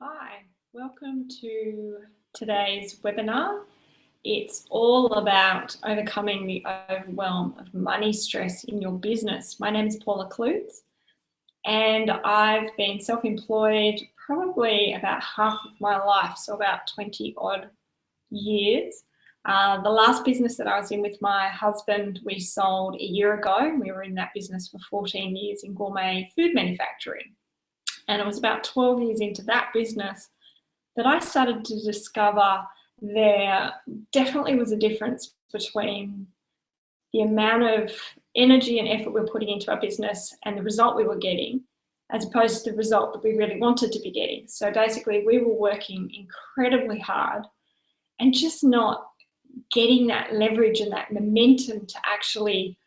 Hi, welcome to today's webinar. It's all about overcoming the overwhelm of money stress in your business. My name is Paula Klutz, and I've been self-employed probably about half of my life, so about 20 odd years. The last business that I was in with my husband, we sold a year ago. We were in that business for 14 years in gourmet food manufacturing. And it was about 12 years into that business that I started to discover there definitely was a difference between the amount of energy and effort we were putting into our business and the result we were getting, as opposed to the result that we really wanted to be getting. So basically, we were working incredibly hard and just not getting that leverage and that momentum to actually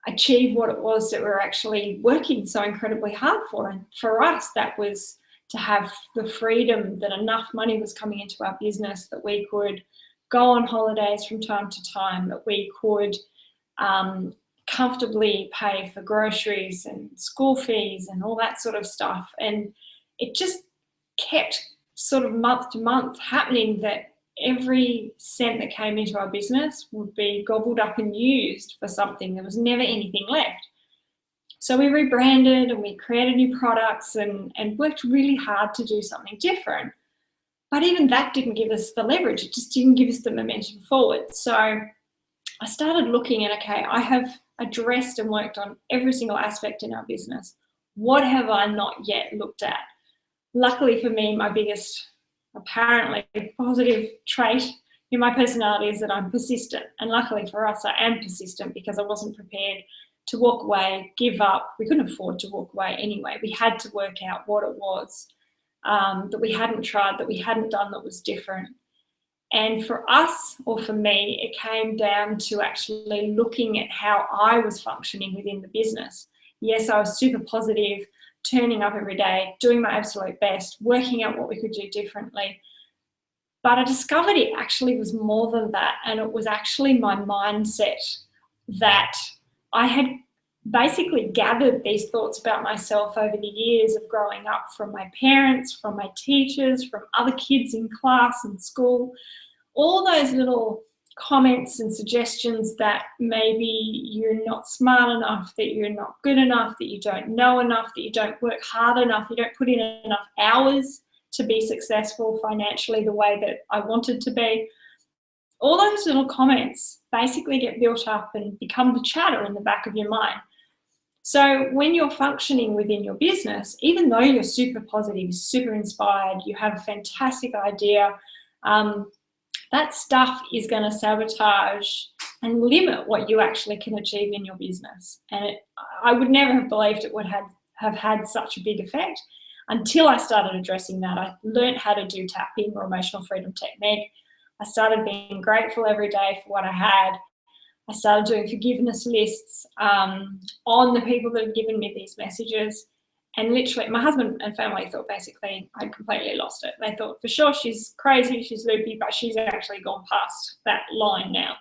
achieve what it was that we were actually working so incredibly hard for. And for us, that was to have the freedom that enough money was coming into our business that we could go on holidays from time to time, that we could comfortably pay for groceries and school fees and all that sort of stuff. And it just kept sort of month to month happening that every cent that came into our business would be gobbled up and used for something. There was never anything left. So we rebranded and we created new products and worked really hard to do something different. But even that didn't give us the leverage. It just didn't give us the momentum forward. So I started looking at, okay, I have addressed and worked on every single aspect in our business. What have I not yet looked at? Luckily for me, my biggest apparently positive trait in my personality is that I'm persistent. And luckily for us, I am persistent because I wasn't prepared to walk away, give up. We couldn't afford to walk away anyway. We had to work out what it was that we hadn't tried, that we hadn't done that was different. And for us, or for me, it came down to actually looking at how I was functioning within the business. Yes, I was super positive, turning up every day, doing my absolute best, working out what we could do differently. But I discovered it actually was more than that. And it was actually my mindset that I had basically gathered these thoughts about myself over the years of growing up from my parents, from my teachers, from other kids in class and school, all those little comments and suggestions that maybe you're not smart enough, that you're not good enough, that you don't know enough, that you don't work hard enough, you don't put in enough hours to be successful financially the way that I wanted to be. All those little comments basically get built up and become the chatter in the back of your mind. So when you're functioning within your business, even though you're super positive, super inspired, you have a fantastic idea, that stuff is going to sabotage and limit what you actually can achieve in your business. And I would never have believed it would have had such a big effect until I started addressing that. I learned how to do tapping or emotional freedom technique. I started being grateful every day for what I had. I started doing forgiveness lists on the people that had given me these messages. And literally, my husband and family thought basically I'd completely lost it. They thought for sure she's crazy, she's loopy, but she's actually gone past that line now.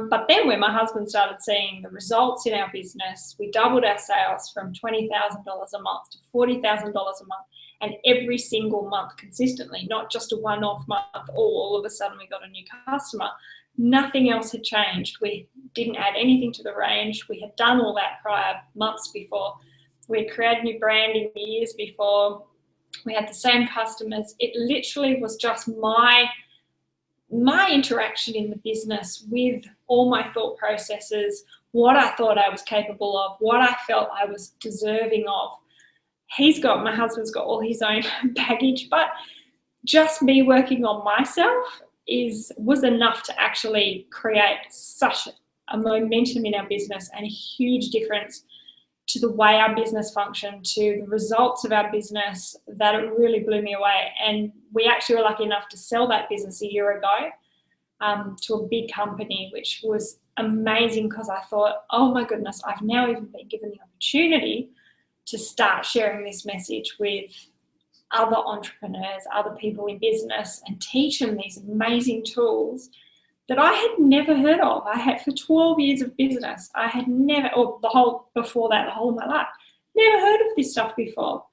But then when my husband started seeing the results in our business, we doubled our sales from $20,000 a month to $40,000 a month, and every single month consistently, not just a one-off month, all of a sudden we got a new customer. Nothing else had changed. We didn't add anything to the range. We had done all that prior months before. We had created new branding years before. We had the same customers. It literally was just my interaction in the business with all my thought processes, what I thought I was capable of, what I felt I was deserving of. My husband's got all his own baggage, but just me working on myself was enough to actually create such a momentum in our business and a huge difference to the way our business functioned, to the results of our business, that it really blew me away. And we actually were lucky enough to sell that business a year ago to a big company, which was amazing because I thought, oh my goodness, I've now even been given the opportunity to start sharing this message with other entrepreneurs, other people in business, and teach them these amazing tools that I had never heard of. I had, for 12 years of business, I had never, or the whole of my life, never heard of this stuff before.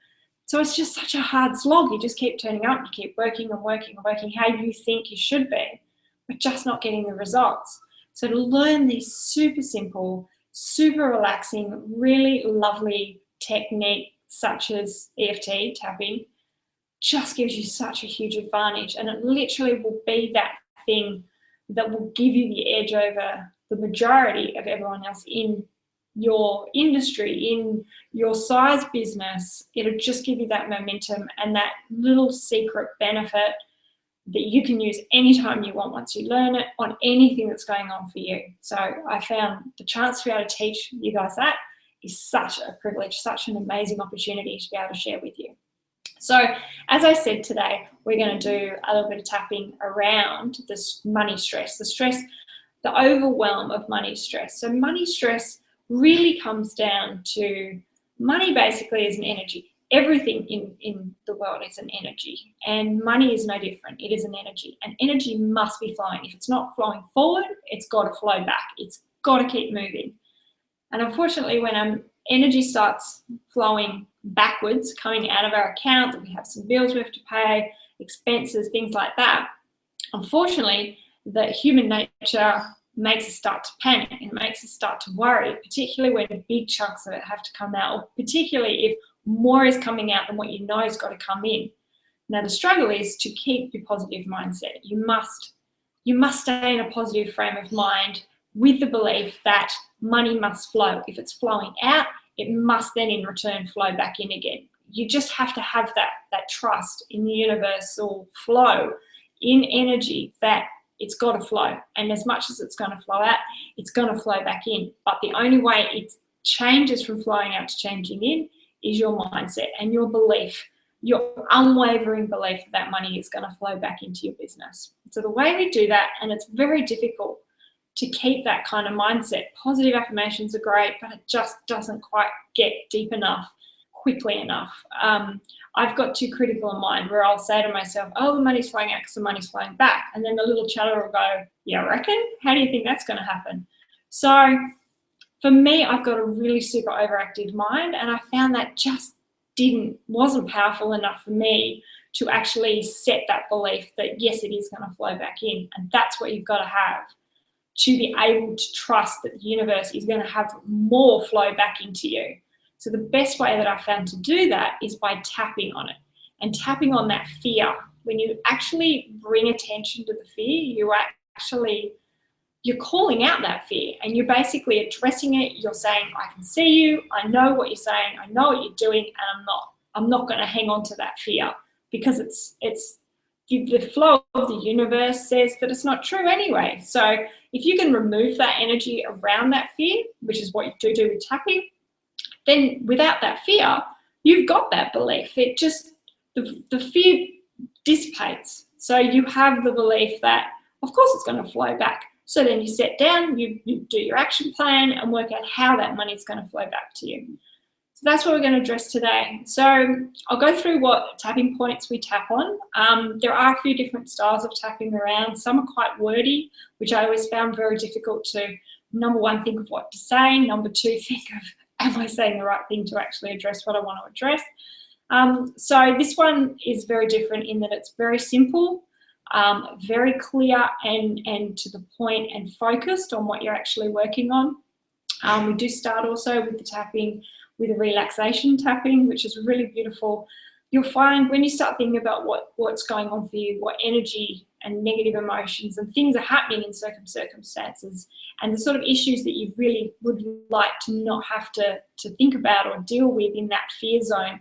So it's just such a hard slog. You just keep turning up, you keep working and working and working how you think you should be, but just not getting the results. So to learn these super simple, super relaxing, really lovely technique such as EFT tapping just gives you such a huge advantage, and it literally will be that thing that will give you the edge over the majority of everyone else in your industry, in your size business. It'll just give you that momentum and that little secret benefit that you can use anytime you want once you learn it on anything that's going on for you. So I found the chance to be able to teach you guys that is such a privilege, such an amazing opportunity to be able to share with you. So as I said today, we're going to do a little bit of tapping around this money stress, the overwhelm of money stress. So money stress really comes down to money basically is an energy. Everything in the world is an energy, and money is no different. It is an energy, and energy must be flowing. If it's not flowing forward, it's got to flow back. It's got to keep moving. And unfortunately, when energy starts flowing backwards, coming out of our account, that we have some bills we have to pay, expenses, things like that, unfortunately, the human nature makes us start to panic and makes us start to worry, particularly when big chunks of it have to come out, or particularly if more is coming out than what you know has got to come in. Now, the struggle is to keep your positive mindset. You must stay in a positive frame of mind with the belief that money must flow. If it's flowing out, it must then in return flow back in again. You just have to have that trust in the universal flow, in energy, that it's got to flow. And as much as it's going to flow out, it's going to flow back in. But the only way it changes from flowing out to changing in is your mindset and your belief, your unwavering belief that money is going to flow back into your business. So the way we do that, and it's very difficult to keep that kind of mindset. Positive affirmations are great, but it just doesn't quite get deep enough, quickly enough. I've got too critical in mind where I'll say to myself, oh, the money's flowing out because the money's flowing back. And then the little chatter will go, yeah, I reckon? How do you think that's going to happen? So for me, I've got a really super overactive mind, and I found that just wasn't powerful enough for me to actually set that belief that yes, it is going to flow back in. And that's what you've got to have to be able to trust that the universe is going to have more flow back into you. So the best way that I found to do that is by tapping on it and tapping on that fear. When you actually bring attention to the fear, you're calling out that fear, and you're basically addressing it. You're saying, I can see you, I know what you're saying, I know what you're doing, and I'm not going to hang on to that fear, because it's the flow of the universe says that it's not true anyway. So if you can remove that energy around that fear, which is what you do with tapping, then without that fear, you've got that belief. It just, the fear dissipates. So you have the belief that, of course, it's going to flow back. So then you sit down, you do your action plan and work out how that money is going to flow back to you. So that's what we're going to address today. So I'll go through what tapping points we tap on. There are a few different styles of tapping around. Some are quite wordy, which I always found very difficult to, number one, think of what to say. Number two, think of, am I saying the right thing to actually address what I want to address? So this one is very different in that it's very simple, very clear and to the point and focused on what you're actually working on. We do start also with the tapping, with a relaxation tapping, which is really beautiful. You'll find when you start thinking about what's going on for you, what energy and negative emotions and things are happening in certain circumstances, and the sort of issues that you really would like to not have to think about or deal with in that fear zone,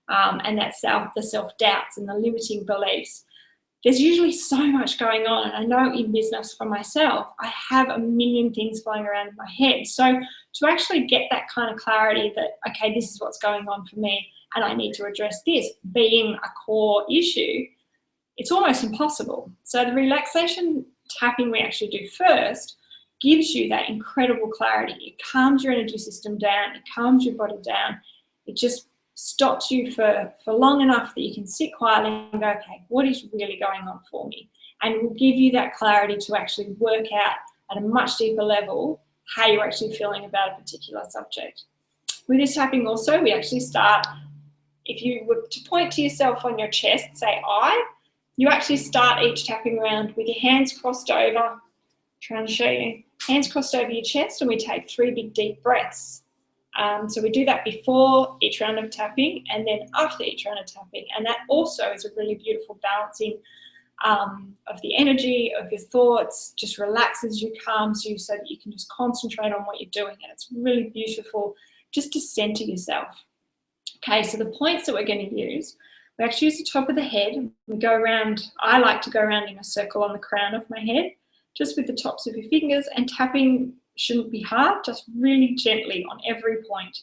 and that the self-doubts and the limiting beliefs. There's usually so much going on, and I know in business for myself, I have a million things flying around in my head. So to actually get that kind of clarity that, okay, this is what's going on for me and I need to address this being a core issue, it's almost impossible. So the relaxation tapping we actually do first gives you that incredible clarity. It calms your energy system down, it calms your body down, it just stops you for long enough that you can sit quietly and go, okay, what is really going on for me? And will give you that clarity to actually work out at a much deeper level how you're actually feeling about a particular subject. With this tapping also, we actually start if you were to point to yourself on your chest, say I, you actually start each tapping round with your hands crossed over, trying to show you, hands crossed over your chest, and we take 3 big deep breaths. So we do that before each round of tapping and then after each round of tapping. And that also is a really beautiful balancing of the energy, of your thoughts, just relaxes you, calms you so that you can just concentrate on what you're doing. And it's really beautiful just to center yourself. Okay, so the points that we're going to use, we actually use the top of the head. We go around, I like to go around in a circle on the crown of my head, just with the tops of your fingers, and tapping shouldn't be hard, just really gently on every point.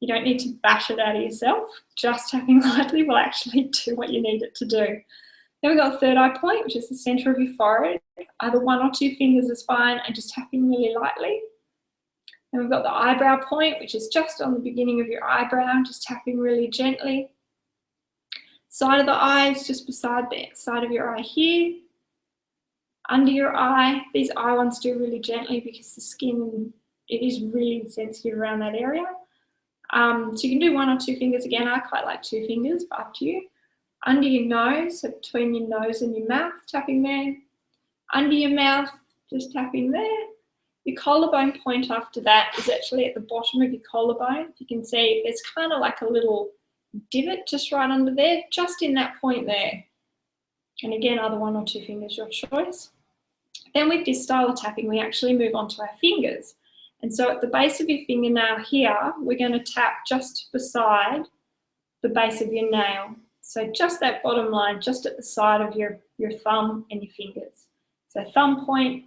You don't need to bash it out of yourself. Just tapping lightly will actually do what you need it to do. Then we've got the third eye point, which is the center of your forehead. Either 1 or 2 fingers is fine, and just tapping really lightly. Then we've got the eyebrow point, which is just on the beginning of your eyebrow, just tapping really gently. Side of the eyes, just beside the side of your eye here. Under your eye, these eye ones do really gently because the skin, it is really sensitive around that area. So you can do 1 or 2 fingers again. I quite like 2 fingers, but up to you. Under your nose, so between your nose and your mouth, tapping there. Under your mouth, just tapping there. Your collarbone point after that is actually at the bottom of your collarbone. You can see there's kind of like a little divot just right under there, just in that point there. And again, either 1 or 2 fingers, your choice. Then with this style of tapping, we actually move on to our fingers. And so at the base of your fingernail here, we're going to tap just beside the base of your nail. So just that bottom line, just at the side of your thumb and your fingers. So thumb point,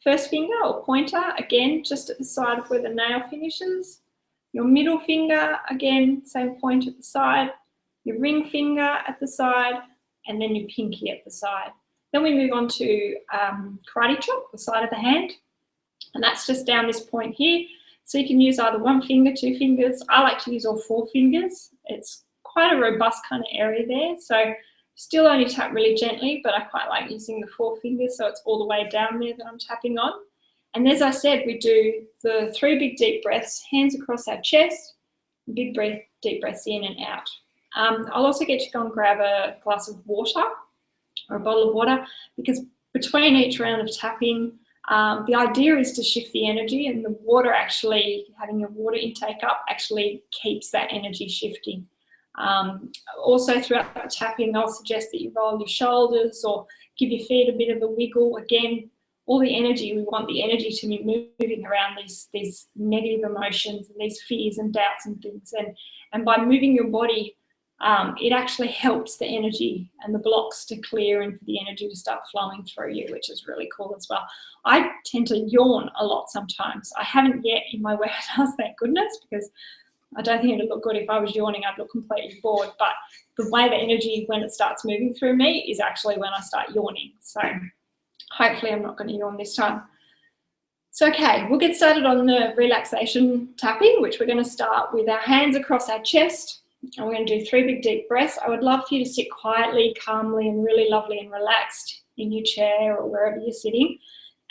first finger or pointer, again, just at the side of where the nail finishes. Your middle finger, again, same point at the side. Your ring finger at the side, and then your pinky at the side. Then we move on to karate chop, the side of the hand. And that's just down this point here. So you can use either 1 finger, 2 fingers. I like to use all 4 fingers. It's quite a robust kind of area there. So still only tap really gently, but I quite like using the 4 fingers so it's all the way down there that I'm tapping on. And as I said, we do the 3 big deep breaths, hands across our chest, big breath, deep breaths in and out. I'll also get you to go and grab a glass of water or a bottle of water, because between each round of tapping, the idea is to shift the energy, and the water actually, having your water intake up, actually keeps that energy shifting. Also throughout the tapping, I'll suggest that you roll your shoulders or give your feet a bit of a wiggle. Again, all the energy, we want the energy to be moving around these negative emotions and these fears and doubts and things. And by moving your body, it actually helps the energy and the blocks to clear and for the energy to start flowing through you, which is really cool as well. I tend to yawn a lot sometimes. I haven't yet in my webinars, thank goodness, because I don't think it'd look good if I was yawning. I'd look completely bored. But the way the energy, when it starts moving through me, is actually when I start yawning. So hopefully I'm not going to yawn this time. So, okay, we'll get started on the relaxation tapping, which we're going to start with our hands across our chest. And we're going to do 3 big deep breaths. I would love for you to sit quietly, calmly, and really lovely and relaxed in your chair or wherever you're sitting,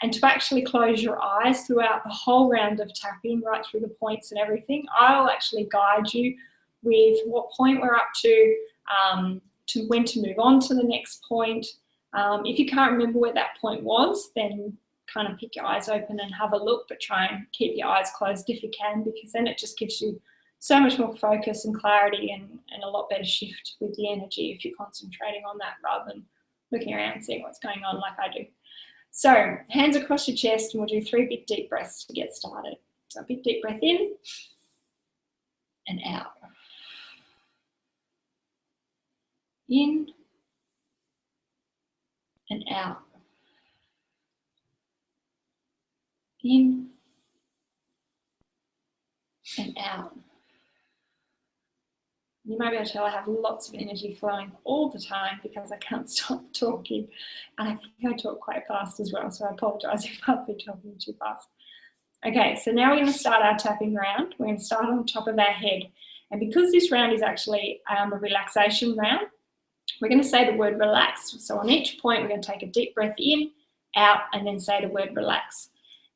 and to actually close your eyes throughout the whole round of tapping, right through the points and everything. I'll actually guide you with what point we're up to when to move on to the next point. If you can't remember where that point was, then kind of pick your eyes open and have a look, but try and keep your eyes closed if you can, because then it just gives you so much more focus and clarity and a lot better shift with the energy if you're concentrating on that rather than looking around and seeing what's going on like I do. So hands across your chest, and we'll do 3 big deep breaths to get started. So a big deep breath in and out. In and out. In and out. You might be able to tell I have lots of energy flowing all the time because I can't stop talking. And I think I talk quite fast as well, so I apologise if I've been talking too fast. Okay, so now we're going to start our tapping round. We're going to start on the top of our head. And because this round is actually a relaxation round, we're going to say the word relax. So on each point, we're going to take a deep breath in, out, and then say the word relax.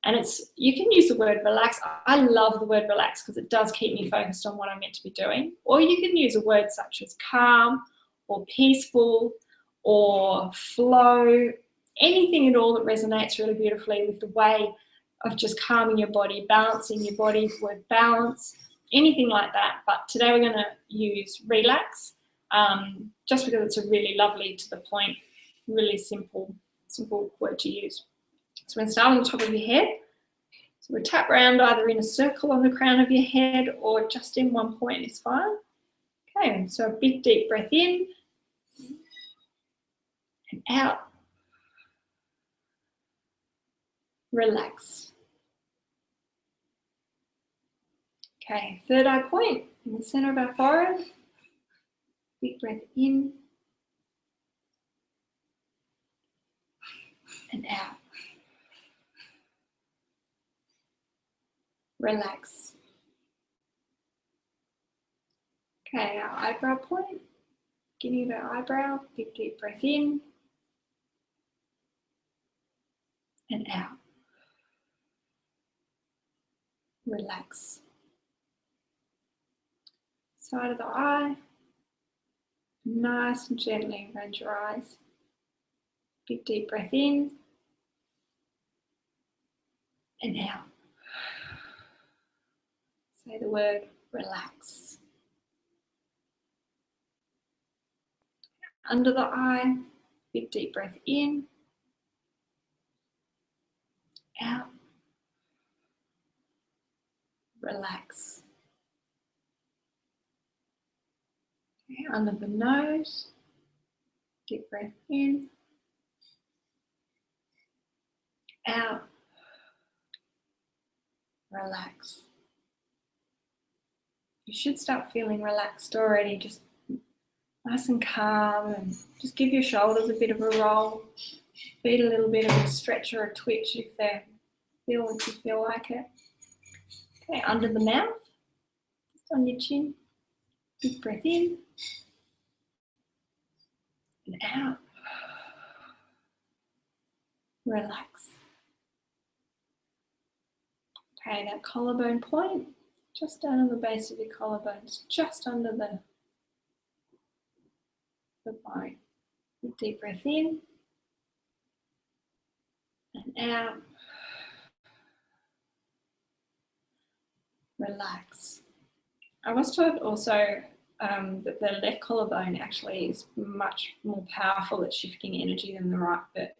And you can use the word relax. I love the word relax because it does keep me focused on what I'm meant to be doing. Or you can use a word such as calm or peaceful or flow, anything at all that resonates really beautifully with the way of just calming your body, balancing your body, the word balance, anything like that. But today we're going to use relax, just because it's a really lovely, to the point, really simple word to use. So we're going to start on the top of your head. So we'll tap around either in a circle on the crown of your head or just in one point is fine. Okay, so a big deep breath in and out. Relax. Okay, third eye point in the center of our forehead. Big breath in and out. Relax. Okay, our eyebrow point, beginning of our eyebrow, big deep breath in and out. Relax. Side of the eye, nice and gently around your eyes. Big deep breath in and out. Say the word relax. Under the eye, big deep breath in, out, relax. Okay, under the nose, deep breath in, out, relax. You should start feeling relaxed already, just nice and calm, and just give your shoulders a bit of a roll, feet a little bit of a stretch or a twitch if you feel like it. Okay, under the mouth, just on your chin, big breath in and out. Relax. Okay, that collarbone point, just down on the base of your collarbones, just under the bone. Big deep breath in and out. Relax. I was told also that the left collarbone actually is much more powerful at shifting energy than the right, but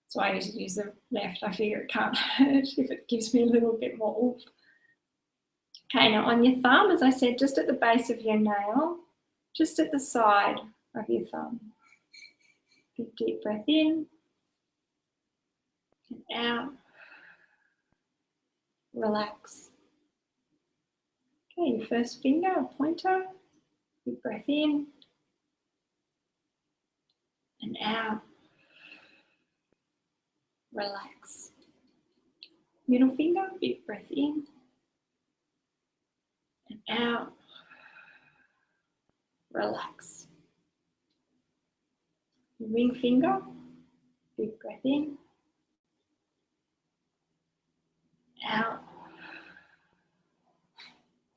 so I usually use the left. I figure it can't hurt if it gives me a little bit more oomph. Okay, now on your thumb, as I said, just at the base of your nail, just at the side of your thumb. Big deep breath in and out. Relax. Okay, your first finger, a pointer. Big breath in and out. Relax. Middle finger, big breath in and out. Relax. Ring finger, big breath in, out.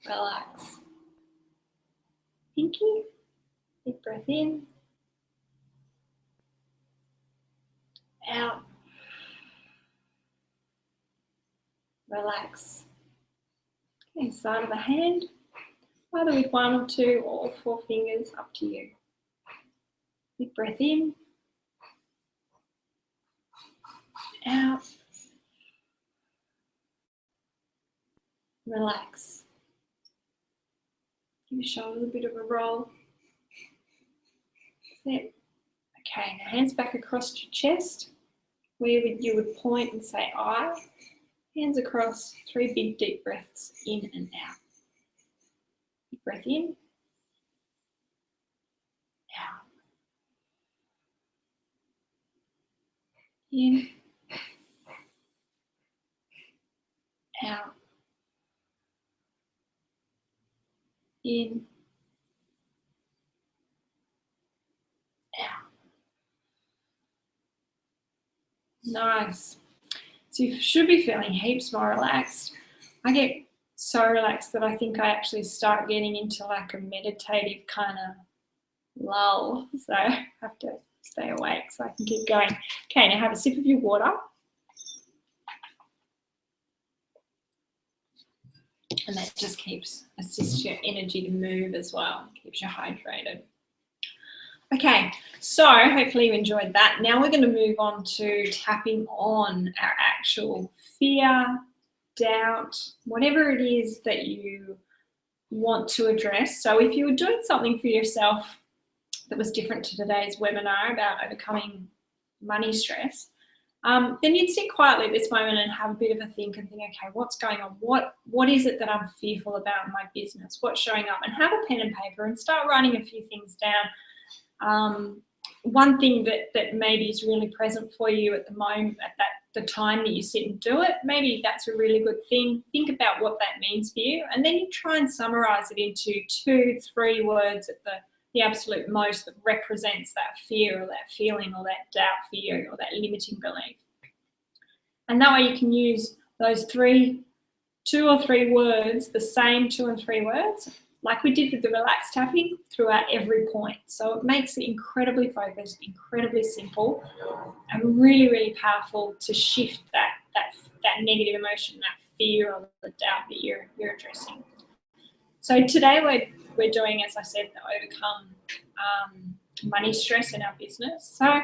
Relax. Pinky, big breath in, out. Relax. Okay, side of the hand, either with one or two or 4 fingers, up to you. Big breath in, out. Relax. Give your shoulders a bit of a roll. Sit. Okay, now hands back across your chest, where you would point and say I. Hands across, 3 big deep breaths in and out. Big breath in, out. In, out. In, out. Nice. So you should be feeling heaps more relaxed. I get so relaxed that I think I actually start getting into like a meditative kind of lull. So I have to stay awake so I can keep going. Okay, now have a sip of your water. And that just assists your energy to move as well, keeps you hydrated. Okay, so hopefully you enjoyed that. Now we're going to move on to tapping on our actual fear, doubt, whatever it is that you want to address. So if you were doing something for yourself that was different to today's webinar about overcoming money stress, then you'd sit quietly at this moment and have a bit of a think and think, okay, what's going on? What is it that I'm fearful about in my business? What's showing up? And have a pen and paper and start writing a few things down. One thing that maybe is really present for you at the moment, at the time that you sit and do it, maybe that's a really good thing. Think about what that means for you, and then you try and summarize it into 2-3 words at the absolute most that represents that fear or that feeling or that doubt for you or that limiting belief. And that way you can use those 2 or 3 words, the same 2 or 3 words, like we did with the relaxed tapping, throughout every point. So it makes it incredibly focused, incredibly simple, and really, really powerful to shift that negative emotion, that fear or the doubt that you're addressing. So today we're doing, as I said, the overcome money stress in our business. So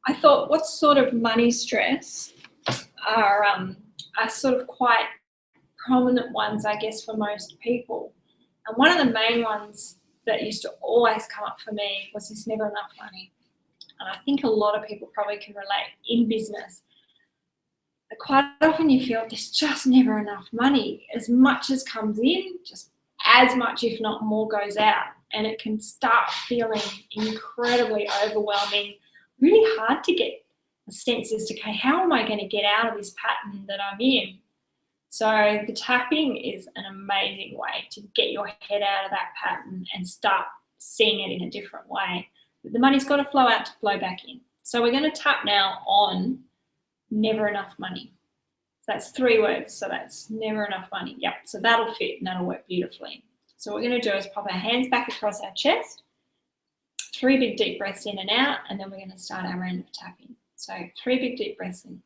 I thought, what sort of money stress are sort of quite prominent ones, I guess, for most people. And one of the main ones that used to always come up for me was this never enough money. And I think a lot of people probably can relate in business. But quite often you feel there's just never enough money. As much as comes in, just as much, if not more, goes out. And it can start feeling incredibly overwhelming, really hard to get a sense as to, okay, how am I going to get out of this pattern that I'm in? So the tapping is an amazing way to get your head out of that pattern and start seeing it in a different way. But the money's got to flow out to flow back in. So we're going to tap now on never enough money. So that's 3 words. So that's never enough money. Yep. So that'll fit and that'll work beautifully. So what we're going to do is pop our hands back across our chest, 3 big deep breaths in and out, and then we're going to start our round of tapping. So 3 big deep breaths in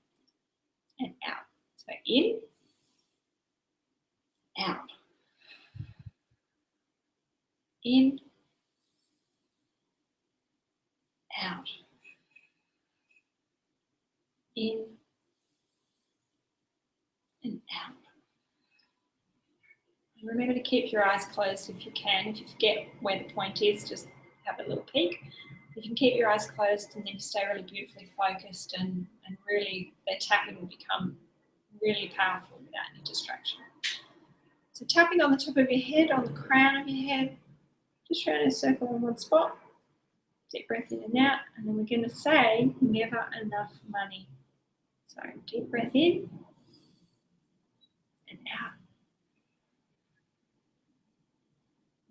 and out. So in, out, in, out, in, and out. And remember to keep your eyes closed if you can. If you forget where the point is, just have a little peek. You can keep your eyes closed and then you stay really beautifully focused, and really the tapping will become really powerful without any distraction. So tapping on the top of your head, on the crown of your head, just round a circle in one spot. Deep breath in and out, and then we're going to say never enough money. So deep breath in and out.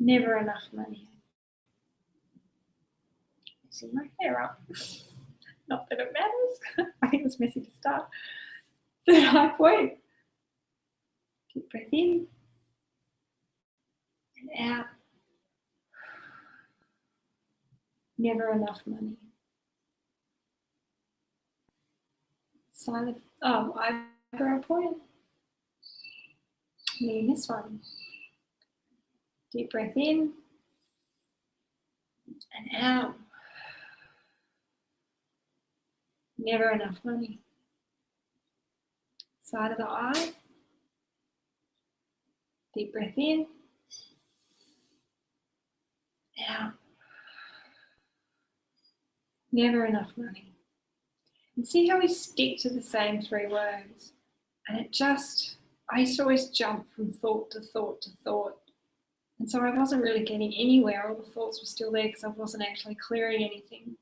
Never enough money. Messing my hair up. Not that it matters. I think it was messy to start. 3rd high point. Deep breath in and out. Never enough money. Silent. Oh, eyebrow point. And then this one. Deep breath in and out. Never enough money. Side of the eye. Deep breath in. Out. Never enough money. And see how we stick to the same 3 words. And I used to always jump from thought to thought to thought. And so I wasn't really getting anywhere. All the thoughts were still there because I wasn't actually clearing anything.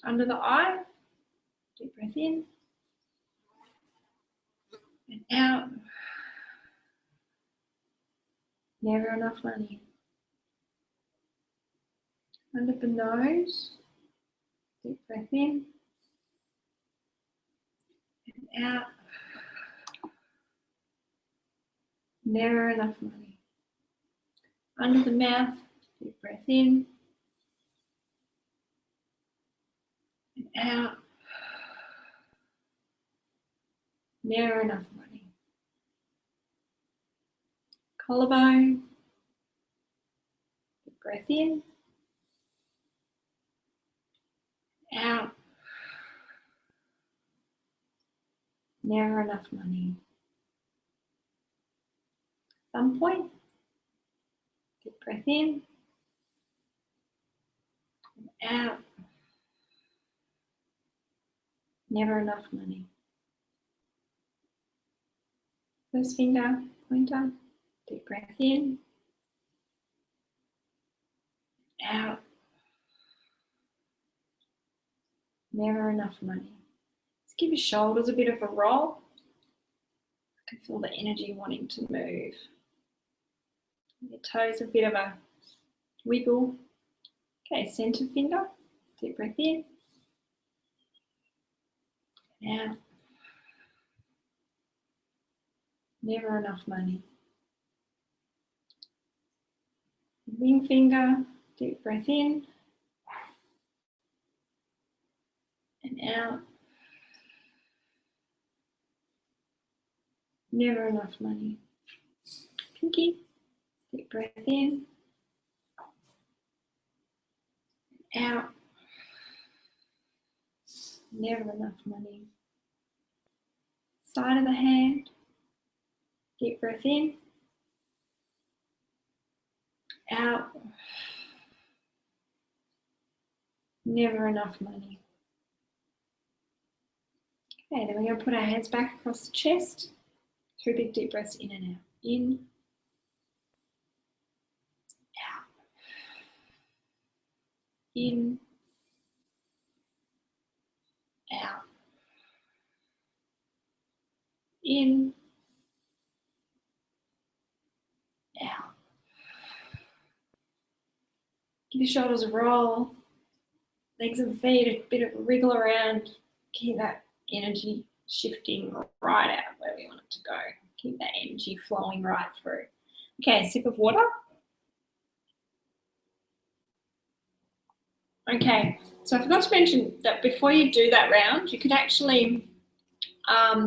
Under the eye, deep breath in and out. Never enough money. Under the nose, deep breath in and out. Never enough money. Under the mouth, deep breath in and out. Never enough money. Collarbone, deep breath in, out. Never enough money. Thumb point, deep breath in and out. Never enough money. First finger, pointer, deep breath in, out. Never enough money. Let's give your shoulders a bit of a roll. I can feel the energy wanting to move. Your toes a bit of a wiggle. Okay, center finger, deep breath in, and out. Never enough money. Ring finger, deep breath in and out. Never enough money. Pinky, deep breath in, out. Never enough money. Side of the hand, deep breath in, out. Never enough money. Okay, then we're going to put our hands back across the chest. 3 big deep breaths in and out. In, out. In, out. In, out. Give your shoulders a roll. Legs and feet a bit of a wriggle around. Keep that energy shifting right out where we want it to go. Keep that energy flowing right through. Okay, sip of water. Okay, so I forgot to mention that before you do that round, you could actually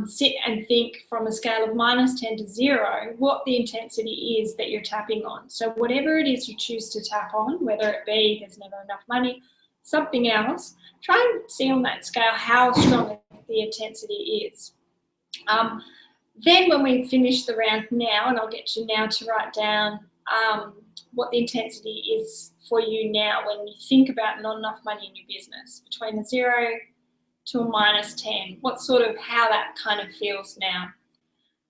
sit and think from a scale of -10 to 0 what the intensity is that you're tapping on. So whatever it is you choose to tap on, whether it be there's never enough money, something else, try and see on that scale how strong the intensity is. Then when we finish the round now, and I'll get you now to write down what the intensity is for you now when you think about not enough money in your business, between a 0 to a -10, what sort of, how that kind of feels now.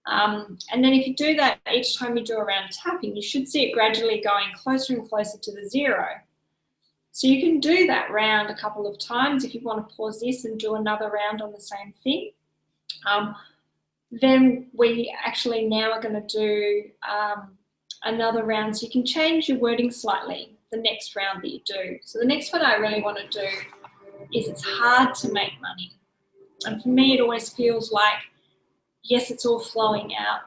And then if you do that each time you do a round of tapping, you should see it gradually going closer and closer to the 0. So you can do that round a couple of times if you want to pause this and do another round on the same thing. Then we actually now are going to do another round, so you can change your wording slightly the next round that you do. So the next one I really want to do is it's hard to make money. And for me, it always feels like, yes, it's all flowing out.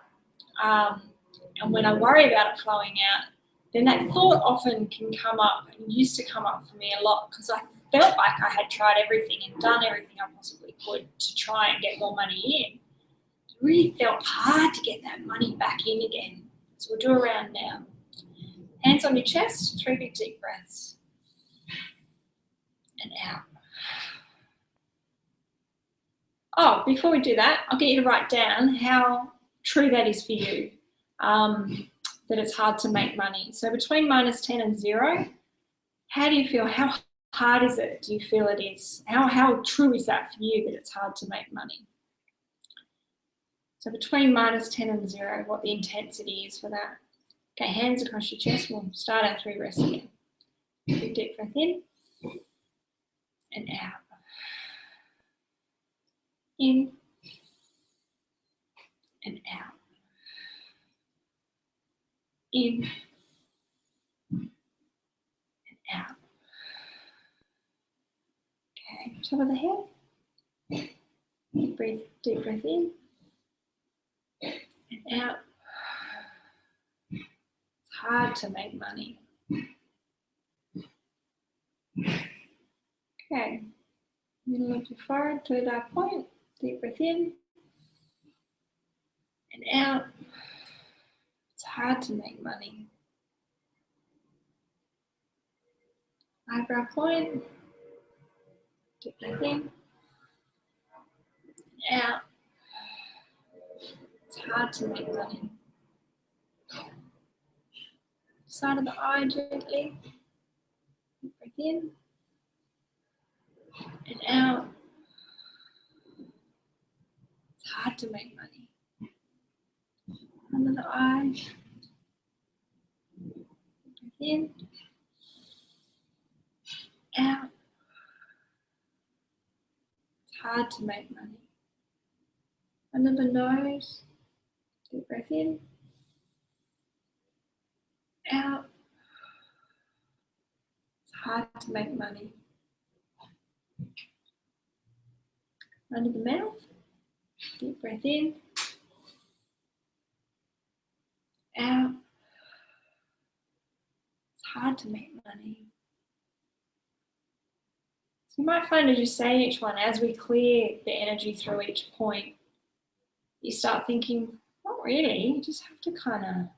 And when I worry about it flowing out, then that thought often can come up, and used to come up for me a lot, because I felt like I had tried everything and done everything I possibly could to try and get more money in. It really felt hard to get that money back in again. So we'll do a round now. Hands on your chest, 3 big deep breaths. And out. Oh, before we do that, I'll get you to write down how true that is for you, that it's hard to make money. So between -10 and 0, how do you feel? How hard is it? Do you feel it is? How true is that for you that it's hard to make money? So between -10 and 0, what the intensity is for that. Okay, hands across your chest. We'll start our 3 breaths again. Big deep breath in and out. In and out. In and out. Okay, top of the head. Deep breath in and out. It's hard to make money. Okay, middle of your forehead, third eye point. Deep breath in and out. It's hard to make money. Eyebrow point. Deep breath in and out. It's hard to make money. Side of the eye gently. Deep breath in and out. It's hard to make money. Under the eye. Deep breath in. Out. It's hard to make money. Under the nose. Deep breath in. Out. It's hard to make money. Under the mouth. Deep breath in. Out. It's hard to make money. So you might find as you say each one, as we clear the energy through each point, you start thinking, not really, you just have to kind of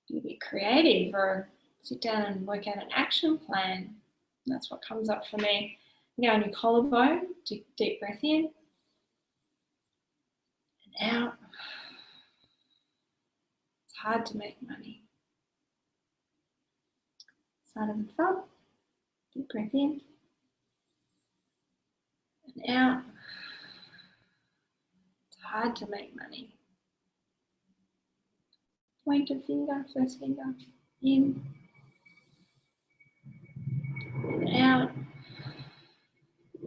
be a bit creative or sit down and work out an action plan. And that's what comes up for me. You go on your collarbone, deep breath in and out. It's hard to make money. Side of the thumb, deep breath in and out. It's hard to make money. Pointer finger, first finger, in and out.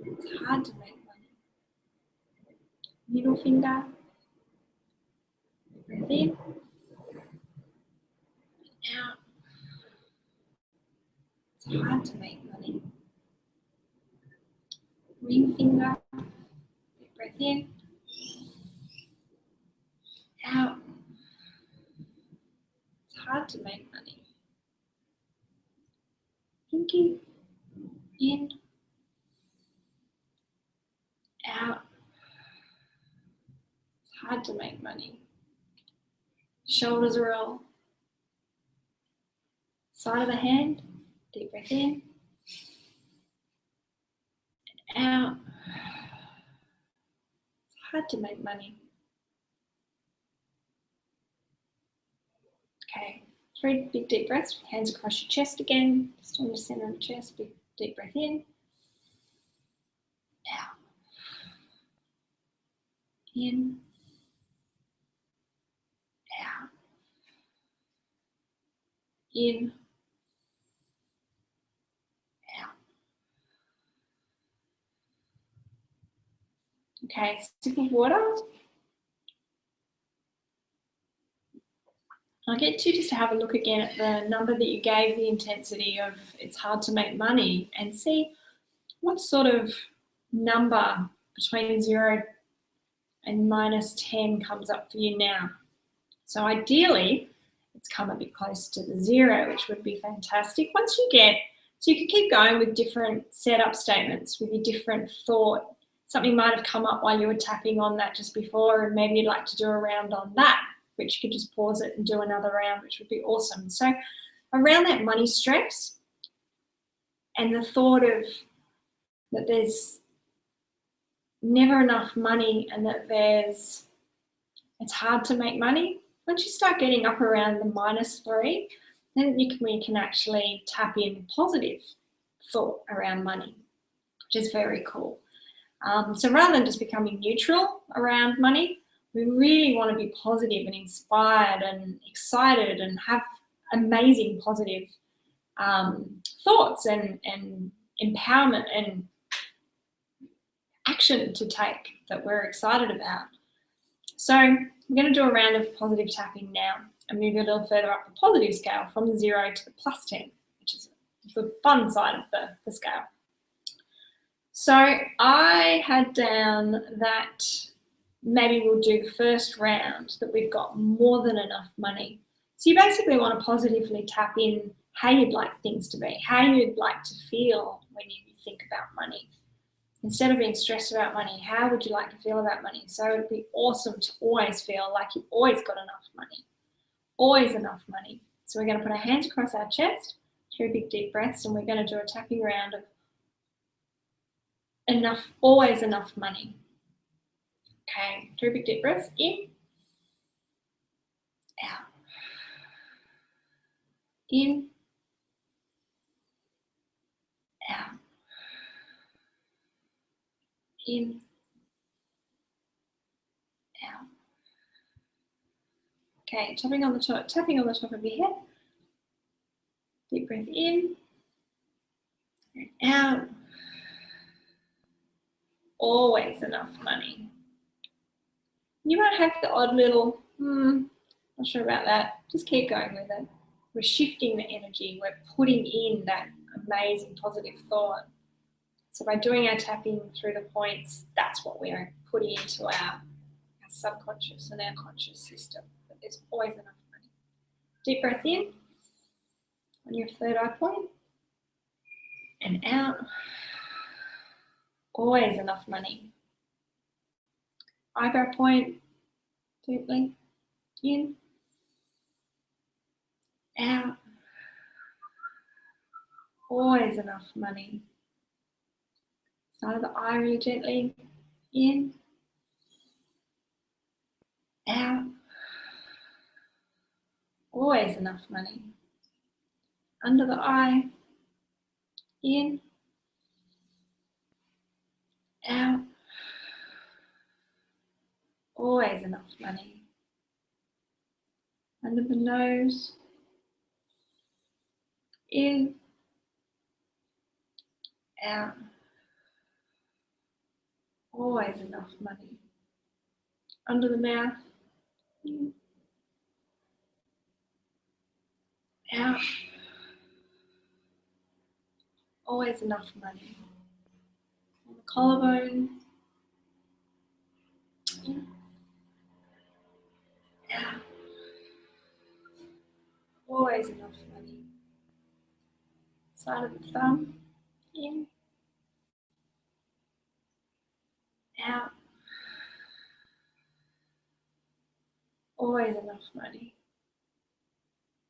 It's hard to make money. Middle finger, breath in and out. It's hard to make money. Ring finger, deep breath in, out. It's hard to make money. Pinky, in, out. It's hard to make money. Shoulders roll. Side of the hand, deep breath in and out. It's hard to make money. Okay, 3 big deep breaths, hands across your chest again, just on the center of the chest, big deep breath in, out, in, out, in, out. Okay, sip of water. I'll get you just to have a look again at the number that you gave the intensity of it's hard to make money and see what sort of number between 0 and -10 comes up for you now. So ideally, it's come a bit close to the 0, which would be fantastic. Once you get, so you can keep going with different setup statements with your different thought. Something might have come up while you were tapping on that just before, and maybe you'd like to do a round on that, which you could just pause it and do another round, which would be awesome. So around that money stress and the thought of that there's never enough money and that it's hard to make money. Once you start getting up around the -3, then we can actually tap in positive thought around money, which is very cool. So rather than just becoming neutral around money, we really want to be positive and inspired and excited and have amazing positive thoughts and empowerment and action to take that we're excited about. So I'm going to do a round of positive tapping now and move you a little further up the positive scale from the 0 to the +10, which is the fun side of the scale. So I had down that maybe we'll do the first round that we've got more than enough money. So you basically want to positively tap in how you'd like things to be, how you'd like to feel when you think about money. Instead of being stressed about money, how would you like to feel about money? So it'd be awesome to always feel like you've always got enough money, always enough money. So we're going to put our hands across our chest, 3 big deep breaths, and we're going to do a tapping round of enough, always enough money. Okay, 3 big deep breaths, in, out, in, out, in, out. Okay, tapping on the top of your head. Deep breath in and out. Always enough money. You might have the odd little, not sure about that. Just keep going with it. We're shifting the energy. We're putting in that amazing positive thought. So by doing our tapping through the points, that's what we are putting into our subconscious and our conscious system. But there's always enough money. Deep breath in on your third eye point and out. Always enough money. Eyebrow point, deeply, in, out. Always enough money. Side of the eye really gently, in, out. Always enough money. Under the eye, in, out. Always enough money. Under the nose, in, out. Always enough money. Under the mouth, in, out. Always enough money. On the collarbone, in, out. Always enough money. Side of the thumb, in, out. Always enough money.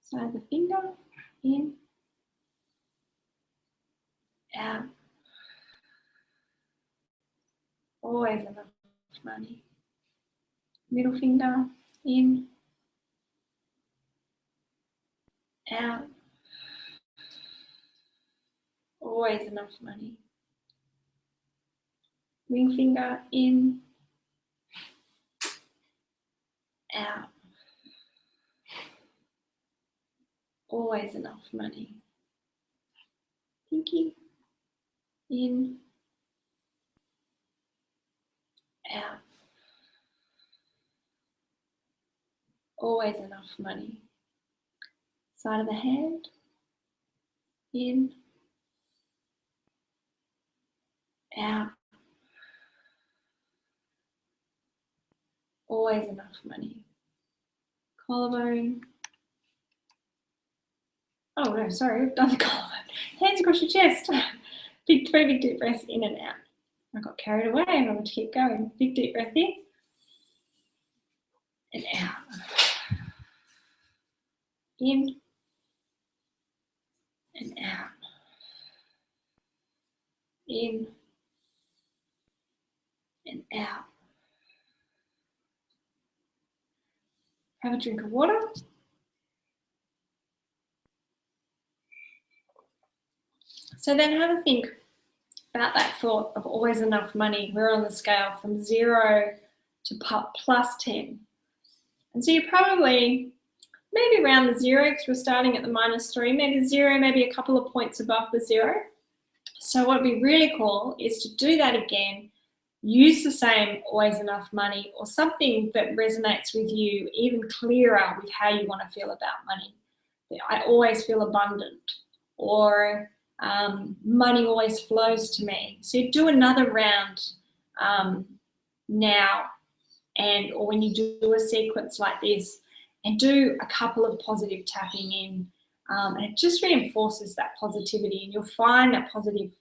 Side of the finger, in, out. Always enough money. Middle finger, in, out. Always enough money. Ring finger, in, out. Always enough money. Pinky, in, out. Always enough money. Side of the hand, in, out. Always enough money. Collarbone. Oh no, sorry, we've done the collarbone. Hands across your chest. 3 big deep breaths in and out. I got carried away and I'm going to keep going. Big deep breath in and out. In and out. In and out. Have a drink of water. So then have a think about that thought of always enough money. We're on the scale from 0 to plus 10. And so you're probably maybe around the 0 because we're starting at the -3, maybe 0, maybe a couple of points above the 0. So what would be really cool is to do that again, use the same always enough money or something that resonates with you even clearer with how you want to feel about money. I always feel abundant, or money always flows to me. So do another round now, or when you do a sequence like this, and do a couple of positive tapping in, and it just reinforces that positivity, and you'll find that positive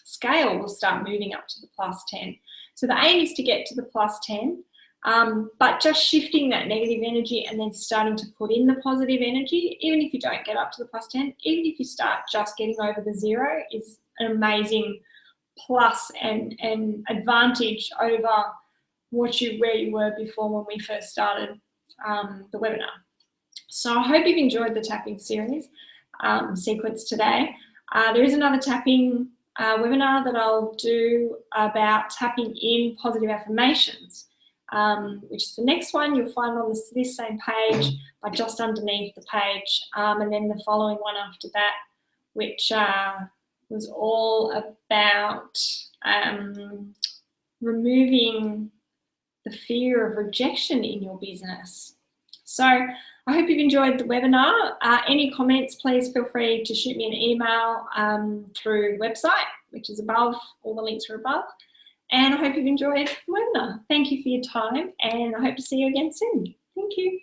scale will start moving up to the +10. So the aim is to get to the +10, but just shifting that negative energy and then starting to put in the positive energy, even if you don't get up to the +10, even if you start just getting over the 0, is an amazing plus and advantage over where you were before when we first started the webinar. So I hope you've enjoyed the tapping series sequence today. There is another tapping webinar that I'll do about tapping in positive affirmations, which is the next one. You'll find on this same page, but just underneath the page, and then the following one after that, which was all about removing the fear of rejection in your business. So I hope you've enjoyed the webinar. Any comments, please feel free to shoot me an email through the website, which is above. All the links are above. And I hope you've enjoyed the webinar. Thank you for your time, and I hope to see you again soon. Thank you.